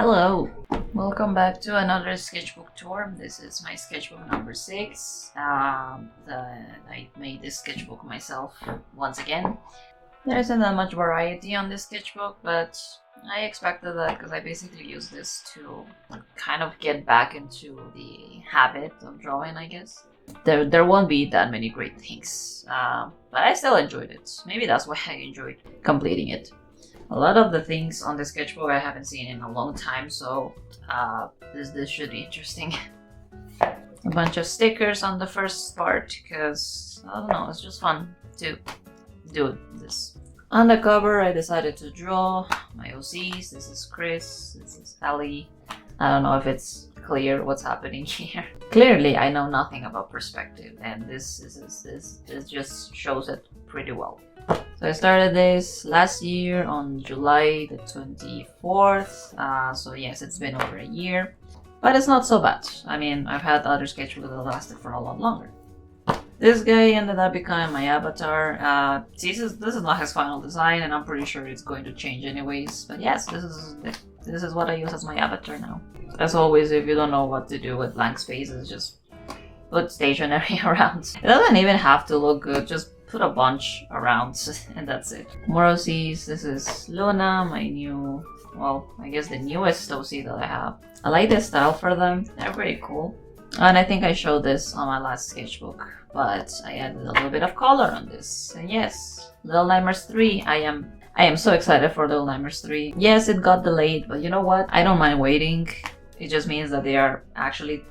Hello! Welcome back to another sketchbook tour. This is my sketchbook number 6. I made this sketchbook myself once again. There isn't that much variety on this sketchbook, but I expected that because I basically use this to kind of get back into the habit of drawing, I guess. There won't be that many great things, but I still enjoyed it. Maybe that's why I enjoyed completing it. A lot of the things on the sketchbook I haven't seen in a long time, so this should be interesting. A bunch of stickers on the first part because, I don't know, it's just fun to do this. On the cover I decided to draw my OCs. This is Chris, this is Ellie. I don't know if it's clear what's happening here. Clearly I know nothing about perspective, and this just shows it pretty well. So I started this last year on July the 24th, so yes, it's been over a year, but it's not so bad. I mean, I've had other sketchbooks that lasted for a lot longer. This guy ended up becoming my avatar. This is not his final design, and I'm pretty sure it's going to change anyways, but yes, this is what I use as my avatar now. As always, if you don't know what to do with blank spaces, just put stationery around. It doesn't even have to look good, just put a bunch around and that's it. More OCs. This is Luna, my new, well, I guess the newest OC that I have. I like the style for them. They're pretty cool. And I think I showed this on my last sketchbook, but I added a little bit of color on this. And yes, Little Nightmares 3. I am so excited for Little Nightmares 3. Yes, it got delayed, but you know what? I don't mind waiting. It just means that they are actually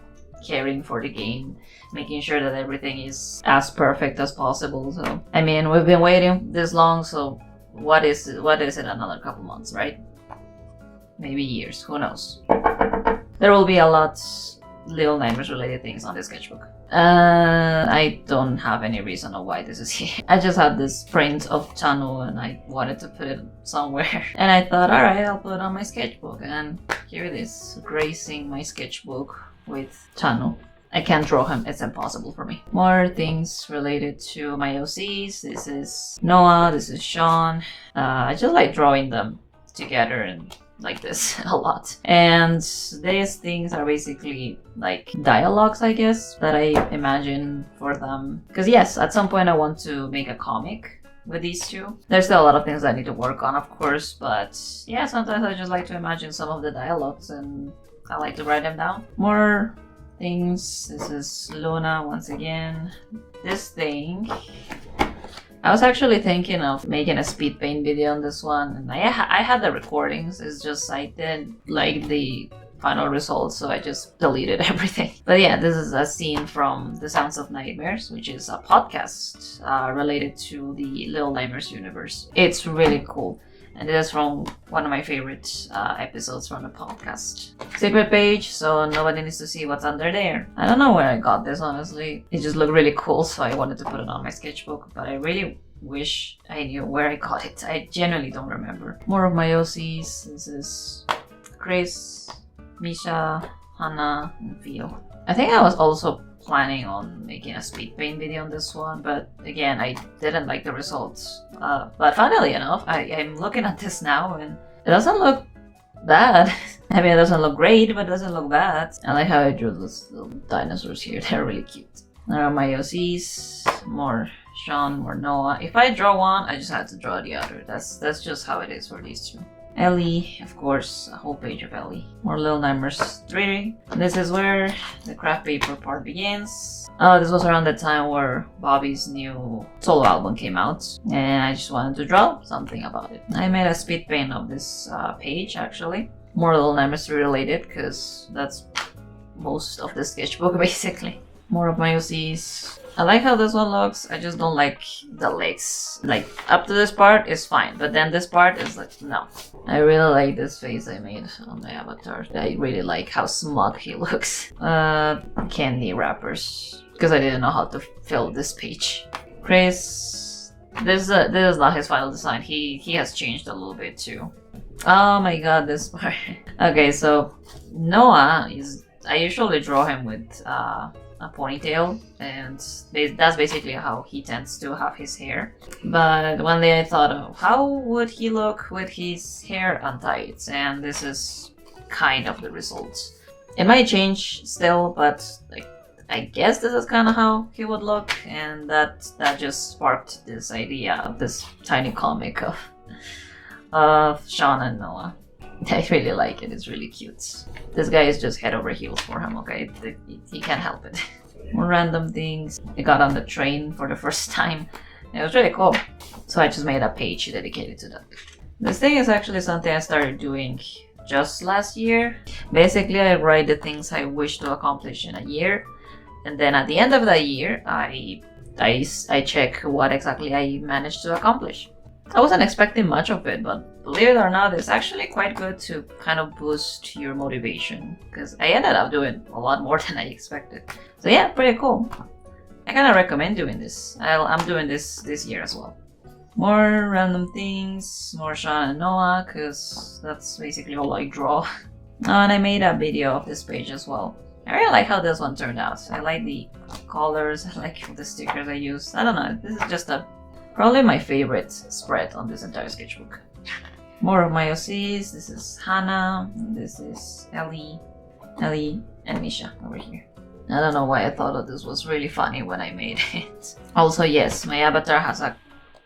caring for the game, making sure that everything is as perfect as possible. So I mean, we've been waiting this long, so what is it another couple months, right? Maybe years, who knows. There will be a lot Little Nightmares related things on this sketchbook. I don't have any reason of why this is here. I just had this print of Chanu and I wanted to put it somewhere. And I thought, alright, I'll put it on my sketchbook. And here it is, gracing my sketchbook with Chanu. I can't draw him, it's impossible for me. More things related to my OCs. This is Noah, this is Sean. I just like drawing them together and like this a lot. And these things are basically like dialogues, I guess, that I imagine for them. Because yes, at some point I want to make a comic with these two. There's still a lot of things I need to work on, of course, but yeah, sometimes I just like to imagine some of the dialogues and I like to write them down. More things. This is Luna once again. This thing, I was actually thinking of making a speed paint video on this one, and I had the recordings. It's just I didn't like the final results, so I just deleted everything. But yeah, this is a scene from The Sounds of Nightmares, which is a podcast related to the Little Nightmares universe. It's really cool. And this is from one of my favorite episodes from the podcast. Secret page, so nobody needs to see what's under there. I don't know where I got this, honestly. It just looked really cool, so I wanted to put it on my sketchbook. But I really wish I knew where I got it. I genuinely don't remember. More of my OCs. This is Chris, Misha, Hannah, and Theo. I think I was also planning on making a speed paint video on this one, but again, I didn't like the results. But funnily enough, I'm looking at this now and it doesn't look bad. I mean, it doesn't look great, but it doesn't look bad. I like how I drew those little dinosaurs here. They're really cute. There are my OCs, more Sean, more Noah. If I draw one, I just had to draw the other. That's just how it is for these two. Ellie, of course, a whole page of Ellie. More Little Nightmares 3. This is where the craft paper part begins. This was around the time where Bobby's new solo album came out, and I just wanted to draw something about it. I made a speed paint of this page, actually. More Little Nightmares 3 related, because that's most of the sketchbook, basically. More of my OCs. I like how this one looks, I just don't like the legs. Like, up to this part is fine, but then this part is like, no. I really like this face I made on my avatar. I really like how smug he looks. Candy wrappers, because I didn't know how to fill this page. Chris, this is not his final design. He has changed a little bit too. Oh my god, this part. Okay, so Noah is, I usually draw him with a ponytail, and that's basically how he tends to have his hair. But one day I thought, oh, how would he look with his hair untied? And this is kind of the results. It might change still, but like I guess this is kind of how he would look, and that just sparked this idea of this tiny comic of Sean and Noah. I really like it. It's really cute. This guy is just head over heels for him. Okay, he can't help it. More random things. I got on the train for the first time. It was really cool. So I just made a page dedicated to that. This thing is actually something I started doing just last year. Basically, I write the things I wish to accomplish in a year, and then at the end of the year, I check what exactly I managed to accomplish. I wasn't expecting much of it, but believe it or not, it's actually quite good to kind of boost your motivation, because I ended up doing a lot more than I expected. So yeah, pretty cool. I kind of recommend doing this. I'm doing this year as well. More random things, more Sean and Noah, because that's basically all I draw. Oh, and I made a video of this page as well. I really like how this one turned out. I like the colors, I like the stickers I used. I don't know, this is just probably my favorite spread on this entire sketchbook. More of my OCs. This is Hannah, this is Ellie, and Misha over here. I don't know why I thought that this was really funny when I made it. Also, yes, my avatar has a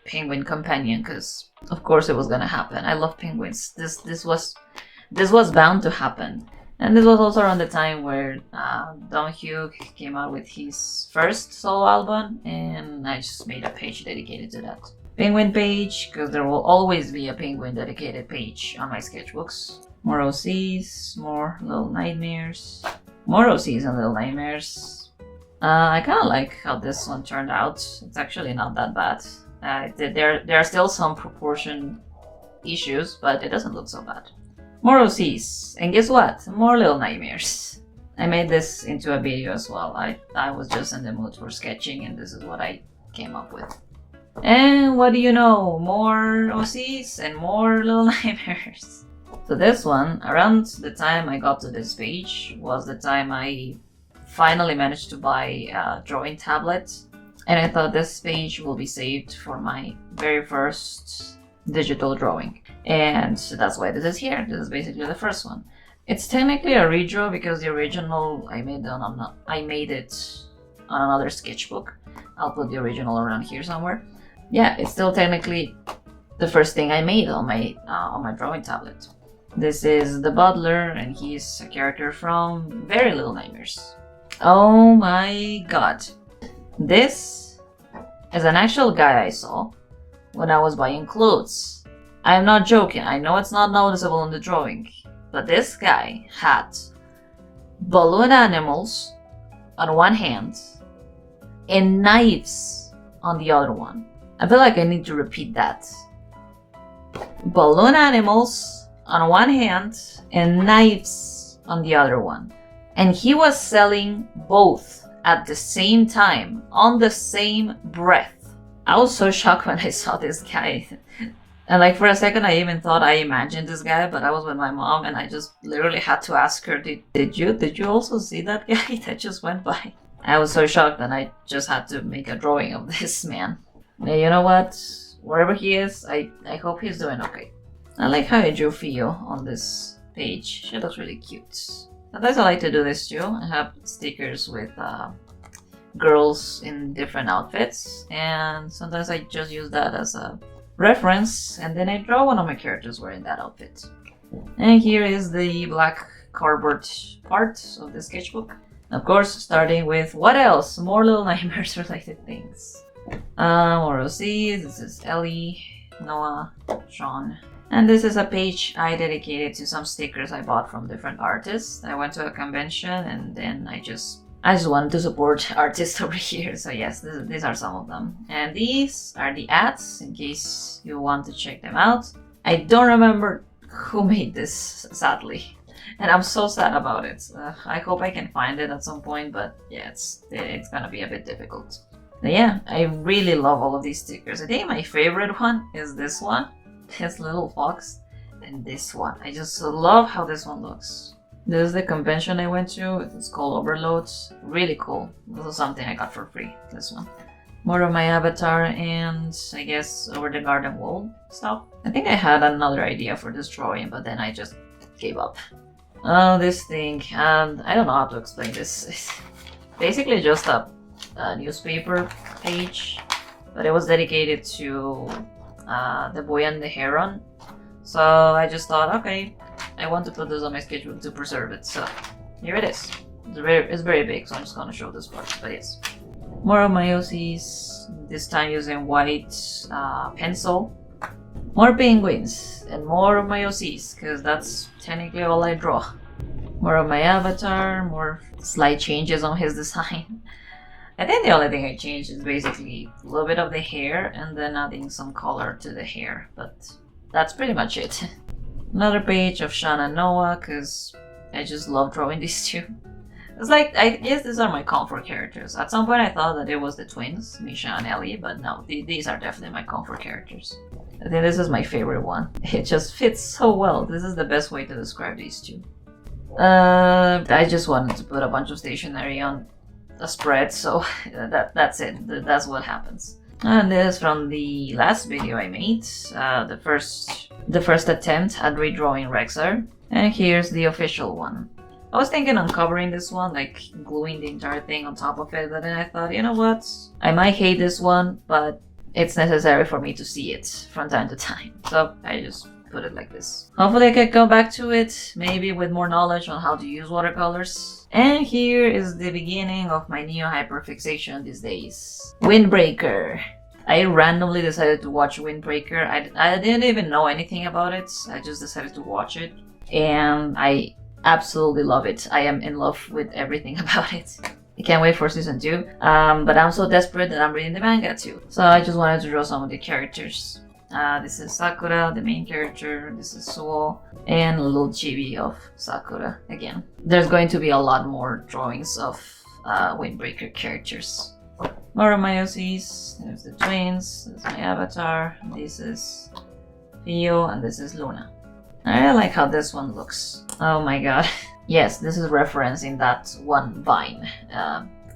penguin companion, because of course it was gonna happen. I love penguins. This was bound to happen. And this was also around the time where Don Hugh came out with his first solo album, and I just made a page dedicated to that. Penguin page, because there will always be a penguin dedicated page on my sketchbooks. More OCs, more Little Nightmares. More OCs and Little Nightmares. I kind of like how this one turned out. It's actually not that bad. There are still some proportion issues, but it doesn't look so bad. More OCs, and guess what? More Little Nightmares. I made this into a video as well. I was just in the mood for sketching, and this is what I came up with. And what do you know? More OCs and more Little Nightmares. So this one, around the time I got to this page, was the time I finally managed to buy a drawing tablet. And I thought this page will be saved for my very first digital drawing. And so that's why this is here. This is basically the first one. It's technically a redraw because the original I made it on another sketchbook. I'll put the original around here somewhere. Yeah, it's still technically the first thing I made on my drawing tablet. This is the butler, and he's a character from Very Little Nightmares. Oh my god. This is an actual guy I saw when I was buying clothes. I'm not joking, I know it's not noticeable in the drawing, but this guy had balloon animals on one hand and knives on the other one. I feel like I need to repeat that. Balloon animals on one hand and knives on the other one. And he was selling both at the same time, on the same breath. I was so shocked when I saw this guy. And like for a second I even thought I imagined this guy, but I was with my mom and I just literally had to ask her, did you also see that guy that just went by? I was so shocked and I just had to make a drawing of this man. And you know what? Wherever he is, I hope he's doing okay. I like how I drew Theo on this page. She looks really cute. Sometimes I like to do this too. I have stickers with girls in different outfits, and sometimes I just use that as a reference, and then I draw one of my characters wearing that outfit. And here is the black cardboard part of the sketchbook. Of course, starting with what else? More Little Nightmares related things. More OCs. This is Ellie, Noah, Sean. And this is a page I dedicated to some stickers I bought from different artists. I went to a convention and then I just wanted to support artists over here. So yes, these are some of them. And these are the ads in case you want to check them out. I don't remember who made this, sadly. And I'm so sad about it. I hope I can find it at some point, but yeah, it's gonna be a bit difficult. But yeah, I really love all of these stickers. I think my favorite one is this one. This little fox, and this one. I just love how this one looks. This is the convention I went to. It's called Overloads. Really cool. This is something I got for free. This one. More of my avatar and I guess over the garden wall stuff. I think I had another idea for this drawing, but then I just gave up. Oh, this thing, and I don't know how to explain this. It's basically just a newspaper page, but it was dedicated to the boy and the heron. So I just thought, okay, I want to put this on my sketchbook to preserve it. So here it is. It's very big, so I'm just gonna show this part. But yes, more of my OCs. This time using white pencil. More penguins and more of my OCs, because that's technically all I draw. More of my avatar, more slight changes on his design. I think the only thing I changed is basically a little bit of the hair and then adding some color to the hair, but that's pretty much it. Another page of Sean and Noah, because I just love drawing these two. It's like, I guess these are my comfort characters. At some point I thought that it was the twins, Misha and Ellie, but no, these are definitely my comfort characters. I think this is my favorite one. It just fits so well. This is the best way to describe these two. I just wanted to put a bunch of stationery on a spread, so that's it. That's what happens. And this is from the last video I made, the first attempt at redrawing Rexar. And here's the official one. I was thinking on covering this one, like gluing the entire thing on top of it, but then I thought, you know what? I might hate this one, but it's necessary for me to see it from time to time. So I just put it like this. Hopefully I can go back to it, maybe with more knowledge on how to use watercolors. And here is the beginning of my new hyperfixation these days. Windbreaker. I randomly decided to watch Windbreaker. I didn't even know anything about it. I just decided to watch it. And I absolutely love it. I am in love with everything about it. I can't wait for season 2. But I'm so desperate that I'm reading the manga too. So I just wanted to draw some of the characters. This is Sakura, the main character. This is Suo, and a little chibi of Sakura again. There's going to be a lot more drawings of Windbreaker characters. More of my OCs. There's the twins. This is my avatar. This is Fio, and this is Luna. I really like how this one looks. Oh my god. Yes, this is referencing that one Vine,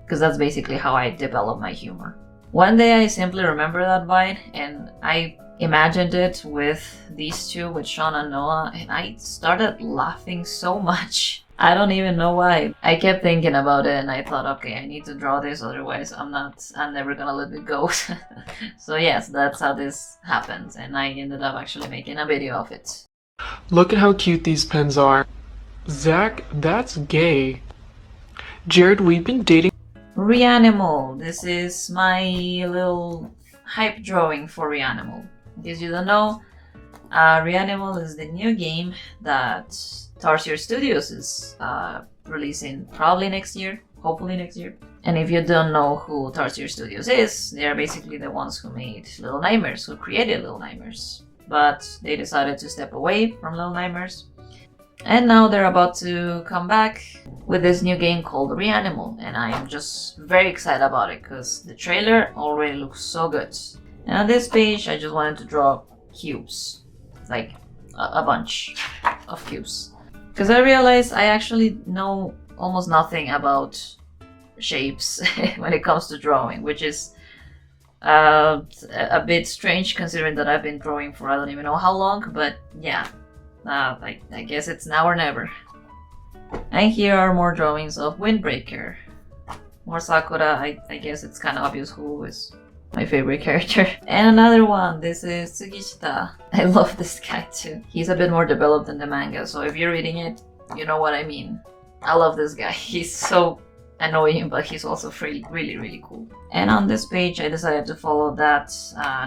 because that's basically how I develop my humor. One day I simply remember that Vine, and I imagined it with these two, with Sean and Noah, and I started laughing so much. I don't even know why. I kept thinking about it, and I thought, okay, I need to draw this, otherwise I'm never gonna let it go. So yes, that's how this happens, and I ended up actually making a video of it. Look at how cute these pens are. Zach, that's gay. Jared, we've been dating. Reanimal. This is my little hype drawing for Reanimal. In case you don't know, Reanimal is the new game that Tarsier Studios is releasing probably next year, hopefully next year. And if you don't know who Tarsier Studios is, they are basically the ones who made Little Nightmares, who created Little Nightmares. But they decided to step away from Little Nightmares. And now they're about to come back with this new game called Reanimal. And I am just very excited about it because the trailer already looks so good. And on this page, I just wanted to draw cubes. Like a bunch of cubes. Because I realized I actually know almost nothing about shapes when it comes to drawing, which is a bit strange considering that I've been drawing for I don't even know how long, but yeah, I guess it's now or never. And here are more drawings of Windbreaker. More Sakura. I guess it's kind of obvious who is my favorite character. And another one, this is Tsugishita. I love this guy too. He's a bit more developed in the manga, so if you're reading it, you know what I mean. I love this guy. He's so annoying, but he's also really, really cool. And on this page, I decided to follow that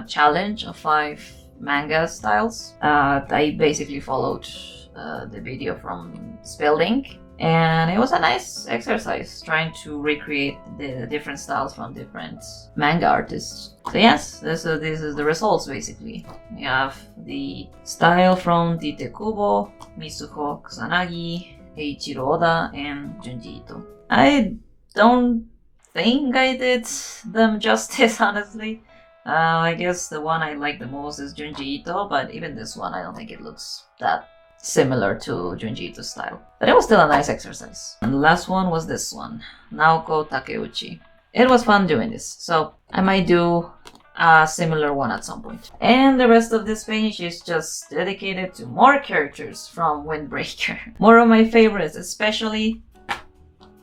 challenge of 5 manga styles. I basically followed the video from Spellink, and it was a nice exercise trying to recreate the different styles from different manga artists. So yes, this is the results basically. We have the style from Tite Kubo, Mitsuho Kusanagi, Eiichiro Oda, and Junji Ito. I don't think I did them justice, honestly. I guess the one I like the most is Junji Ito, but even this one I don't think it looks that similar to Junji Ito's style. But it was still a nice exercise. And the last one was this one, Naoko Takeuchi. It was fun doing this, so I might do a similar one at some point. And the rest of this page is just dedicated to more characters from Windbreaker. More of my favorites, especially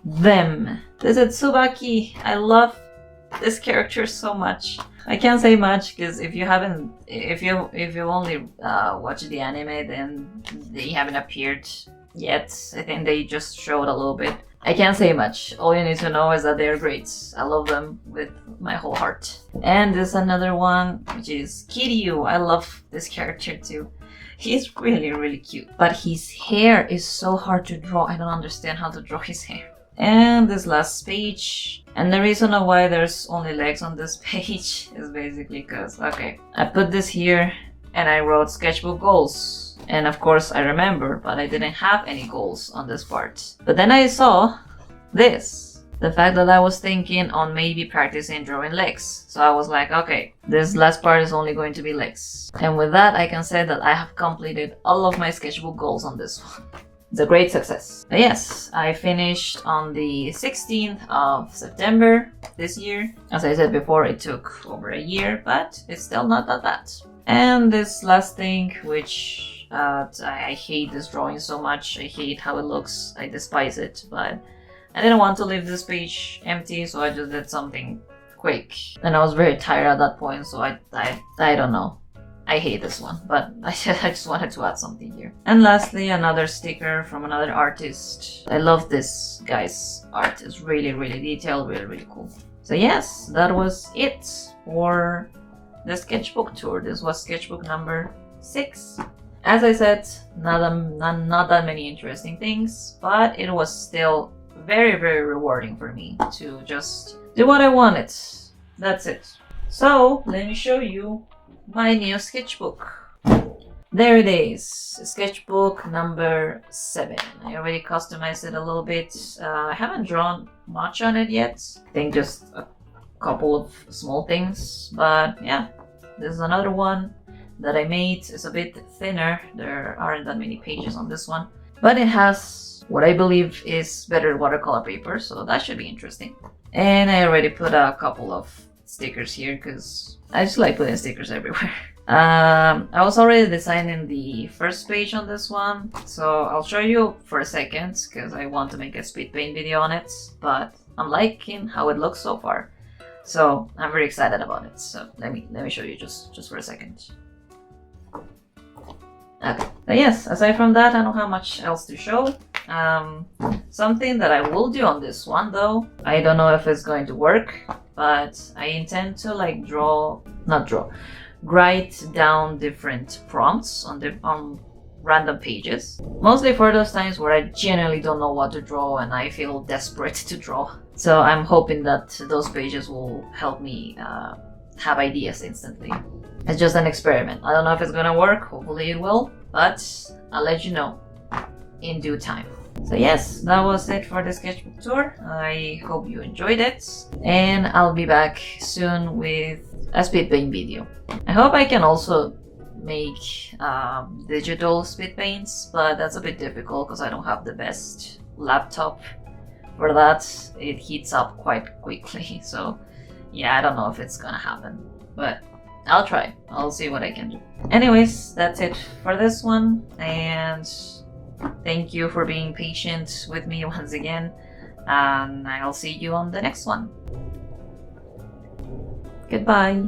them. This is Tsubaki. I love this character so much. I can't say much because if you only watched the anime, then they haven't appeared yet. I think they just showed a little bit. I can't say much. All you need to know is that they're great. I love them with my whole heart. And there's another one, which is Kiryu. I love this character too. He's really, really cute. But his hair is so hard to draw. I don't understand how to draw his hair. And this last page. And the reason why there's only legs on this page is basically because, okay, I put this here and I wrote sketchbook goals. And of course I remember, but I didn't have any goals on this part. But then I saw this. The fact that I was thinking on maybe practicing drawing legs. So I was like, okay, this last part is only going to be legs. And with that, I can say that I have completed all of my sketchbook goals on this one. It's a great success. But yes, I finished on the 16th of September this year. As I said before, it took over a year, but it's still not that bad. And this last thing, which I hate this drawing so much. I hate how it looks. I despise it, but I didn't want to leave this page empty, so I just did something quick. And I was very tired at that point, so I don't know. I hate this one, but I just wanted to add something here. And lastly, another sticker from another artist. I love this guy's art. It's really, really detailed, really, really cool. So yes, that was it for the sketchbook tour. This was sketchbook number 6. As I said, not that many interesting things, but it was still very, very rewarding for me to just do what I wanted. That's it. So let me show you my new sketchbook. There it is, sketchbook number 7. I already customized it a little bit. I haven't drawn much on it yet. I think just a couple of small things, but yeah, this is another one that I made. It's a bit thinner. There aren't that many pages on this one, but it has what I believe is better watercolor paper, so that should be interesting. And I already put a couple of stickers here because I just like putting stickers everywhere. I was already designing the first page on this one, so I'll show you for a second because I want to make a speed paint video on it, but I'm liking how it looks so far, so I'm very excited about it. So let me show you just for a second. Okay, but yes, aside from that, I don't have much else to show. Something that I will do on this one though, I don't know if it's going to work, but I intend to like write down different prompts on random pages. Mostly for those times where I genuinely don't know what to draw and I feel desperate to draw. So I'm hoping that those pages will help me have ideas instantly. It's just an experiment. I don't know if it's gonna work, hopefully it will, but I'll let you know in due time. So yes, that was it for the sketchbook tour. I hope you enjoyed it, and I'll be back soon with a speed paint video. I hope I can also make digital speed paints, but that's a bit difficult because I don't have the best laptop for that. It heats up quite quickly, so yeah, I don't know if it's gonna happen, but I'll try. I'll see what I can do. Anyways, that's it for this one, and thank you for being patient with me once again, and I'll see you on the next one. Goodbye.